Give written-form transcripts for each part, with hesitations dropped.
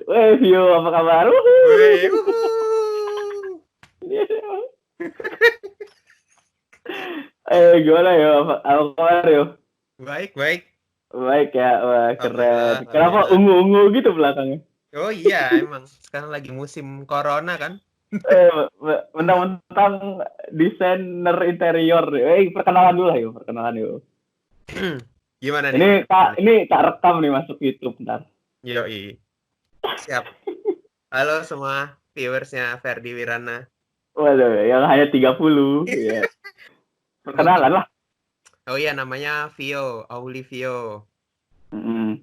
Vio, apa kabar? Wih, Gimana yo? Apa kabar yo? baik, baik. Baik ya, wah keren. Alhamdulillah, Kenapa alhamdulillah. ungu-ungu gitu belakangnya? Oh iya, emang sekarang lagi musim corona kan? Mentang-mentang desainer interior. Perkenalan dulu lah yuk, perkenalan yuk. Gimana nih? Ini Gimana kak, nih? ini kak rekam nih masuk YouTube ntar. Yoi, siap. Halo semua viewersnya Ferdi Wirana. Waduh, yang hanya 30 ya. Perkenalan lah. Oh iya, namanya Vio, Auli Vio. Hmm.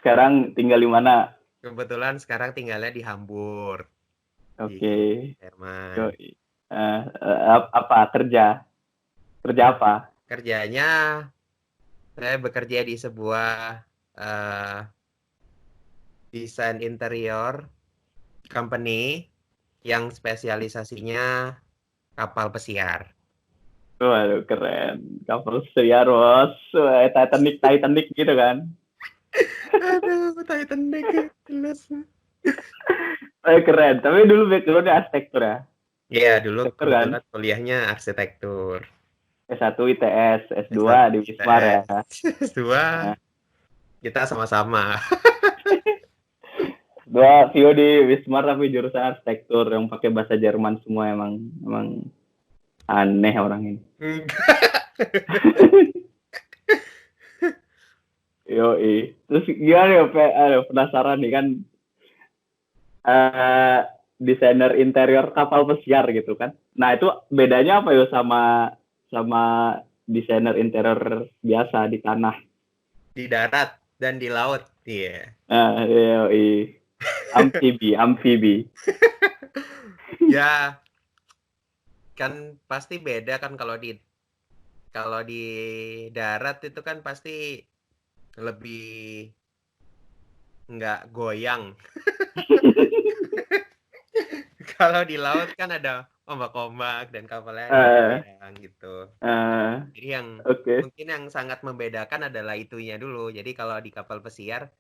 Sekarang tinggal di mana? Kebetulan sekarang tinggalnya di Hamburg, di Oke. Jerman. Yoi. Apa kerja? Kerja apa? Kerjanya, saya bekerja di sebuah eh, desain interior company yang spesialisasinya kapal pesiar. Waduh, keren. Kapal sejar, bos. Wah, Titanic, Titanic gitu kan. Aduh, Titanic jelas. Keren. Tapi dulu backgroundnya arsitektur ya. Iya, dulu Arsitektur kan. kebetulan kuliahnya arsitektur. S1 ITS, S2 S1 di Wismar ya. ITS, S2 Nah, kita sama-sama. S2 Vio di Wismar tapi jurusan arsitektur yang pakai bahasa Jerman semua emang aneh orang ini. Terus gimana ya, penasaran nih kan, uh, desainer interior kapal pesiar gitu kan. Nah itu bedanya apa ya sama sama desainer interior biasa di tanah? Di darat dan di laut. Iya. Yoi. Amfibi, amfibi. Ya, kan pasti beda kan kalau di darat itu kan pasti lebih nggak goyang. Kalau di laut kan ada ombak-ombak dan kapalnya uh, goyang gitu. uh, Jadi yang Oke. mungkin yang sangat membedakan adalah itunya dulu. Jadi kalau di kapal pesiar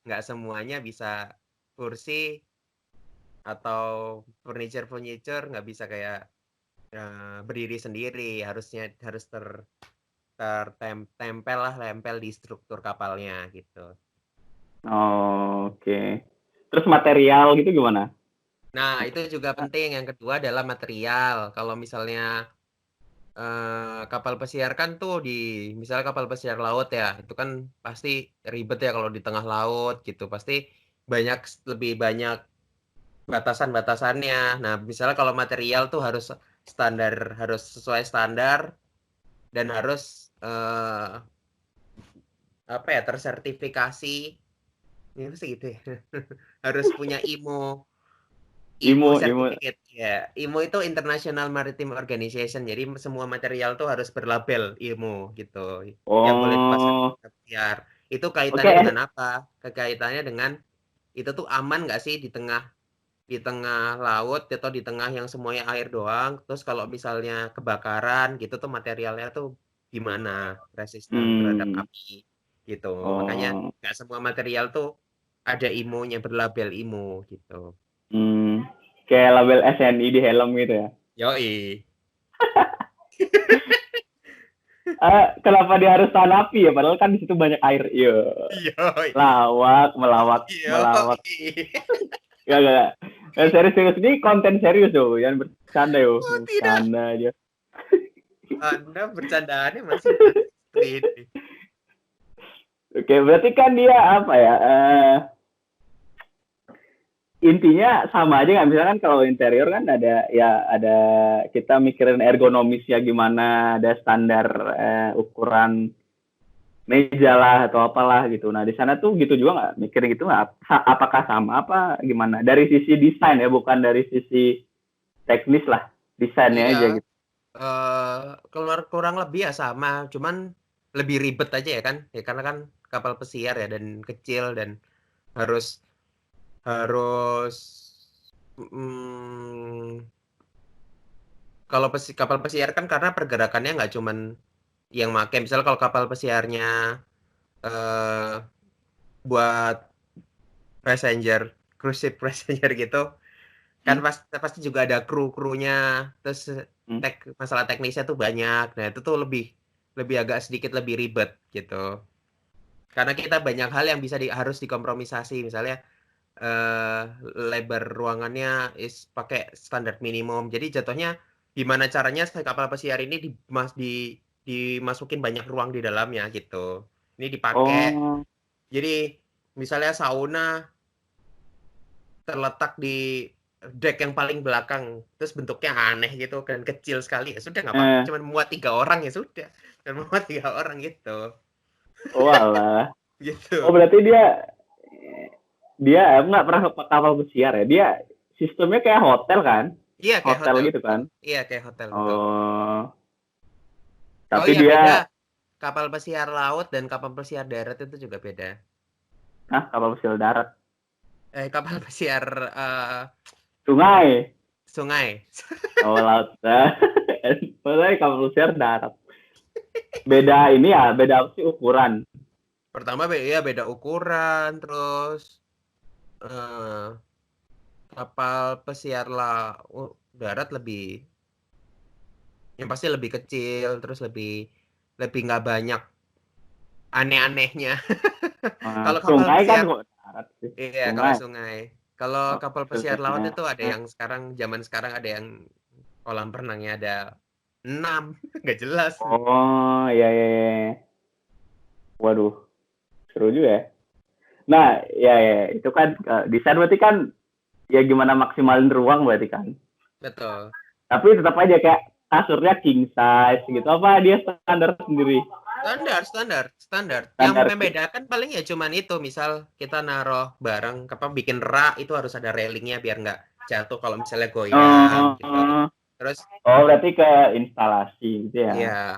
nggak semuanya bisa kursi atau furniture nggak bisa kayak berdiri sendiri. Harus tertempel lah, tempel di struktur kapalnya gitu. Oke. Terus material gitu gimana? Nah, itu juga penting. Yang kedua adalah material. Kalau misalnya kapal pesiar kan tuh misalnya kapal pesiar laut ya, itu kan pasti ribet ya kalau di tengah laut gitu. Pasti lebih banyak batasan-batasannya. Nah, misalnya kalau material tuh harus sesuai standar dan harus apa ya, tersertifikasi. Ini sih gitu ya. Harus punya IMO Imo. certificate ya. IMO itu International Maritime Organization. Jadi semua material tuh harus berlabel IMO gitu. Yang boleh dipasang Oh, di pesiar. Itu kaitannya dengan oke. apa? Kaitannya dengan itu tuh aman nggak sih di tengah laut atau di tengah yang semuanya air doang. Terus kalau misalnya kebakaran gitu tuh materialnya tuh gimana resisten terhadap Hmm. api gitu. Makanya Oh. nggak semua material tuh ada IMO-nya, berlabel IMO gitu. Hmm. Kayak label SNI di helm gitu ya. Yoi. Kenapa dia harus tahan api ya? Padahal kan di situ banyak air. Iya. Yoi. Lawak, melawak, melawak. Yoi. Gak. Serius, serius. Ini konten serius yo. Jangan bercanda yo. Oh tidak, Bercanda aja. Anda bercandaannya masih banyak seperti ini. Oke, berarti kan dia apa ya? Intinya sama aja nggak, misalkan kalau interior kan ada kita mikirin ergonomis ya, gimana ada standar ukuran meja lah atau apalah gitu. Nah di sana tuh gitu juga nggak, mikirin gitu nggak? Apakah sama apa gimana? Dari sisi desain ya, bukan dari sisi teknis lah, desainnya Iya, aja gitu. keluar kurang lebih ya sama, cuman lebih ribet aja ya kan? Ya karena kan kapal pesiar ya dan kecil dan harus harus mm, kalau kapal pesiar kan karena pergerakannya nggak cuman yang make, misalnya kalau kapal pesiarnya eh, buat passenger cruise ship passenger gitu kan pasti juga ada kru-krunya, terus masalah teknisnya tuh banyak. Nah, itu tuh lebih agak sedikit lebih ribet gitu. Karena kita banyak hal yang harus dikompromisasi. Misalnya lebar ruangannya pakai standar minimum. Jadi jatuhnya gimana caranya kapal pesiar ini dimasukin banyak ruang di dalamnya gitu. Ini dipakai. Jadi misalnya sauna terletak di deck yang paling belakang, terus bentuknya aneh gitu dan kecil sekali, ya sudah nggak apa-apa, cuma muat 3 orang ya sudah, cuma muat 3 orang gitu. Walah. Gitu. Oh berarti dia nggak pernah ke kapal pesiar ya? Dia sistemnya kayak hotel kan? Iya kayak hotel gitu kan? Iya kayak hotel betul. Oh. Oh Tapi iya dia beda. Kapal pesiar laut dan kapal pesiar darat itu juga beda. kapal pesiar darat. Kapal pesiar Sungai. sungai. Oh laut. Mulai kapal pesiar darat. Beda ini ya, beda apa sih ukuran? Pertama beda ukuran, terus kapal pesiar darat yang pasti lebih kecil, terus lebih nggak banyak aneh-anehnya. Kalau kapal Sungai kan pesiar, kok darat sih. iya kalau Sungai. sungai. Kalau Oh, kapal pesiar laut sungainya. itu ada yang zaman sekarang ada yang kolam renangnya ada 6, nggak jelas. Oh, iya, iya, iya. Waduh, seru juga ya. Nah, ya, ya, itu kan desain berarti kan ya gimana maksimalin ruang berarti kan. Betul. Tapi tetap aja kayak kasurnya king size gitu. Apa dia standar sendiri? Standar. Yang Standar. membedakan paling ya cuman itu, misal kita naruh barang, bikin rak itu harus ada railingnya biar nggak jatuh kalau misalnya goyang gitu. Terus Berarti ke instalasi gitu ya. ya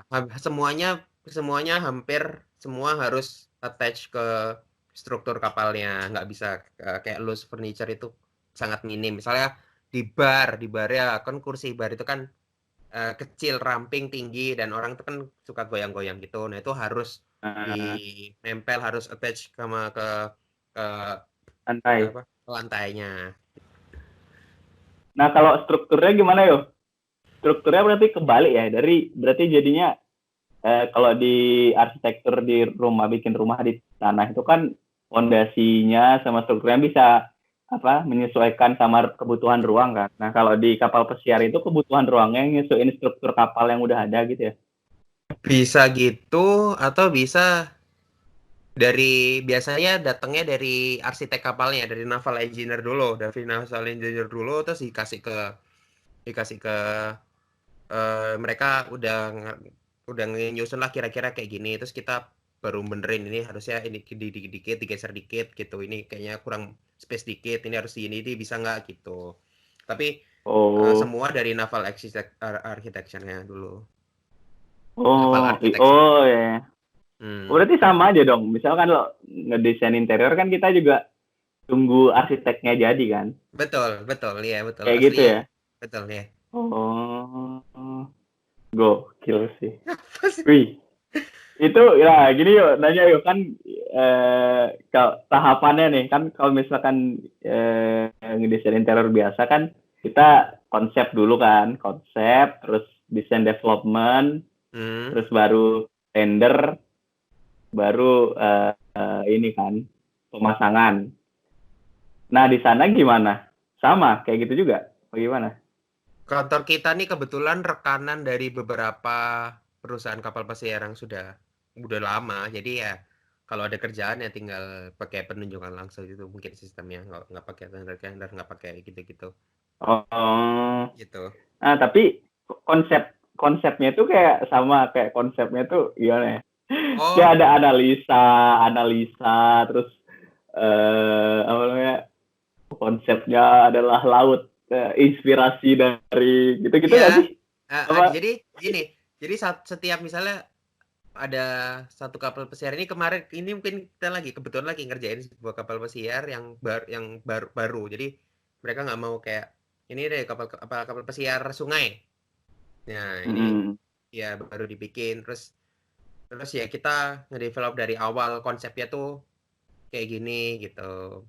semuanya hampir semua harus attach ke struktur kapalnya, nggak bisa kayak loose furniture itu sangat minim. Misalnya di bar ya kan kursi bar itu kan kecil, ramping, tinggi, dan orang itu kan suka goyang-goyang gitu. Nah itu harus dinempel, harus attach sama ke Santai. lantainya. Nah, kalau strukturnya gimana yo? Strukturnya berarti kebalik ya. Berarti jadinya kalau di arsitektur di rumah, bikin rumah di tanah itu kan fondasinya sama strukturnya bisa menyesuaikan sama kebutuhan ruang kan. Nah, kalau di kapal pesiar itu kebutuhan ruangnya nyesuaiin struktur kapal yang udah ada gitu ya. Bisa gitu atau bisa biasanya datangnya dari arsitek kapalnya, dari naval engineer dulu, terus dikasih ke mereka udah nyusun lah kira-kira kayak gini, terus kita baru benerin ini harusnya ini dikit digeser dikit gitu, ini kayaknya kurang space dikit, ini harus ini bisa nggak gitu. Tapi semua dari naval architecture-nya dulu. Naval architecture. Ya. Berarti sama aja dong. Misalkan lo ngedesain interior kan kita juga tunggu arsiteknya jadi kan. Betul ya betul. Kayak gitu ya. Betul ya. Gokil sih. Wih, itu ya gini yuk, nanya yuk kan tahapannya nih kan kalau misalkan ngedesain interior biasa kan kita konsep dulu kan, terus desain development, terus baru tender, baru ini kan pemasangan. Nah di sana gimana? Sama kayak gitu juga? Bagaimana? Kantor kita nih kebetulan rekanan dari beberapa perusahaan kapal pesiar yang sudah lama, jadi ya kalau ada kerjaan ya tinggal pakai penunjukan langsung itu mungkin sistemnya, nggak pakai tender, nggak pakai gitu-gitu. Gitu. Nah tapi konsepnya itu kayak sama kayak konsepnya tuh gimana ya? Kayak ada analisa, terus apa namanya, konsepnya adalah laut, inspirasi dari gitu-gitu nggak sih? Jadi gini, jadi setiap misalnya ada satu kapal pesiar ini kemarin ini mungkin kita kebetulan lagi ngerjain sebuah kapal pesiar yang baru. Jadi mereka nggak mau kayak ini deh kapal pesiar sungai. Nah ini ya baru dibikin terus ya kita ngedevelop dari awal konsepnya tuh kayak gini gitu.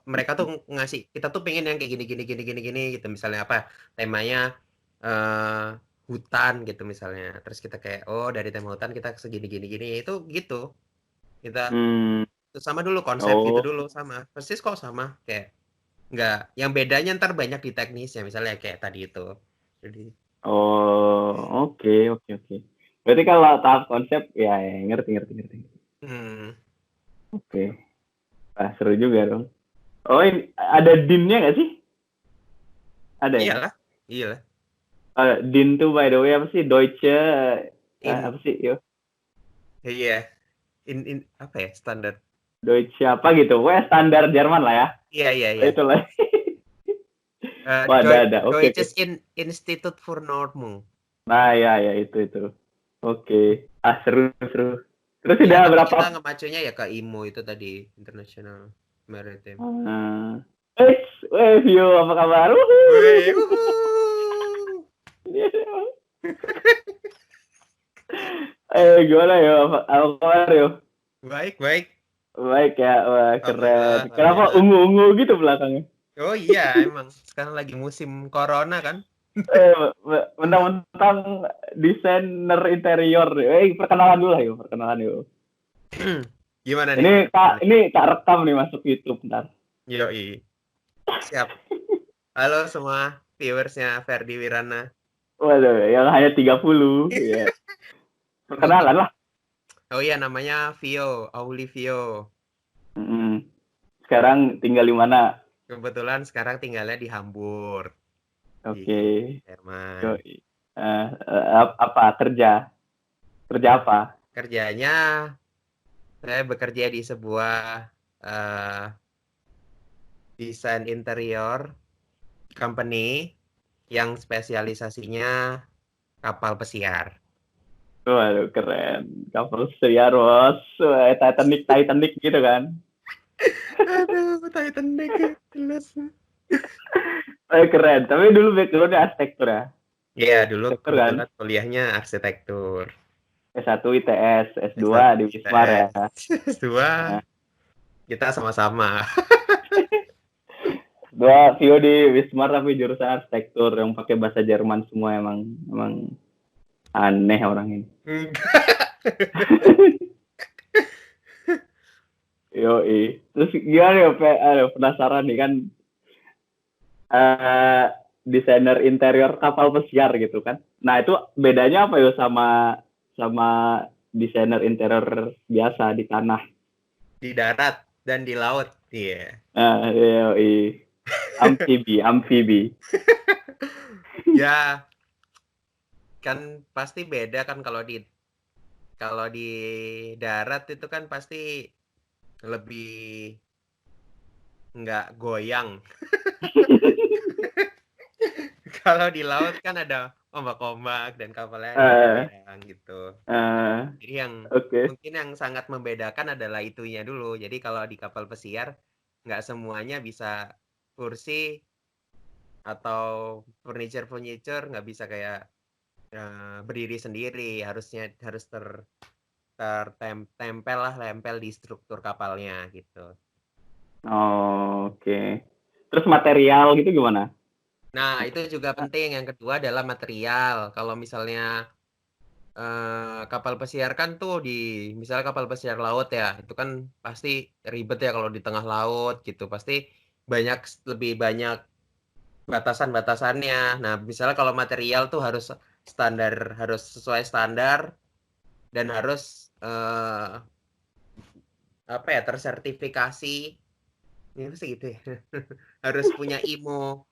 Mereka tuh ngasih kita tuh pengen yang kayak gini gini gini gini gini gitu. Misalnya apa? Temanya eh hutan gitu misalnya. Terus kita kayak oh dari tema hutan kita segini gini gini itu gitu. Kita Hmm. sama dulu konsep gitu Oh. dulu sama. Persis kok sama kayak nggak yang bedanya ntar banyak di teknisnya misalnya kayak tadi itu. Jadi Oh. Oke, oke, oke. Berarti kalau tahap konsep ya, ya, ngerti, ngerti, ngerti. hmm, Oke. Wah, seru juga dong. Oh, ini ada DIN-nya nggak sih? Ada ya? iyalah. Iyalah. DIN tuh by the way apa sih? Deutsche In apa sih? Yo, iya. In apa ya standar? Deutsche apa gitu? Wah, standar Jerman lah ya. Iya iya iya. Itulah. Wah, ada. Oke, oke. Deutsches Institut für Normung. Nah, ya, ya, itu. Oke. Ah, seru, seru. Terus Iya, udah tapi berapa? kita ngemacunya ya ke IMO itu tadi, International Maritime. View, apa kabar? Wih, wuhuu. Gimana ya? Apa kabar ya? Baik, baik. Baik ya, wah keren. Alhamdulillah, Kenapa alhamdulillah. ungu-ungu gitu belakangnya? Oh iya, emang sekarang lagi musim corona kan? Mentang-mentang desainer interior. Perkenalan dulu lah yuk, perkenalan yuk. Gimana nih? Ini kak rekam nih masuk YouTube ntar. Yoi, siap. Halo semua viewersnya Ferdi Wirana. Waduh, yang hanya 30. Ya. Oke. Perkenalan lah. Oh iya, namanya Vio, Auli Vio. Sekarang tinggal di mana? Kebetulan sekarang tinggalnya di Hamburg, di Oke. Jerman. Apa kerja? Kerja apa? Kerjanya saya bekerja di sebuah eh, desain interior company yang spesialisasinya kapal pesiar. Waduh, keren. Kapal sejar, bos. Titanic gitu kan. Aduh, Titanic jelas. Keren. Tapi dulu backgroundnya arsitektur ya. Iya, dulu Arsitektur kan. kebetulan kuliahnya arsitektur. S1 ITS, S2 S1 di Wismar ya. ITS, S2 Nah, kita sama-sama. dua Vio di Wismar tapi jurusan arsitektur yang pakai bahasa Jerman semua emang aneh orang ini. Yoi. Terus gimana ya, penasaran nih kan desainer interior kapal pesiar gitu kan. Nah, itu bedanya apa ya sama desainer interior biasa di tanah? Di darat dan di laut. Iya. Nah, yoi. Amfibi. Ya, kan pasti beda kan kalau di darat itu kan pasti lebih nggak goyang. Kalau di laut kan ada ombak-ombak dan kapalnya goyang gitu. Jadi yang Oke. mungkin yang sangat membedakan adalah itunya dulu. Jadi kalau di kapal pesiar nggak semuanya bisa kursi atau furniture nggak bisa kayak berdiri sendiri, harus tertempel lah, tempel di struktur kapalnya gitu. Oke. Terus material gitu gimana? Nah, itu juga penting. Yang kedua adalah material. Kalau misalnya kapal pesiar kan tuh misalnya kapal pesiar laut ya, itu kan pasti ribet ya kalau di tengah laut gitu. Pasti lebih banyak batasan-batasannya. Nah, misalnya kalau material tuh harus sesuai standar dan harus apa ya tersertifikasi. Ini sih gitu ya. Harus punya IMO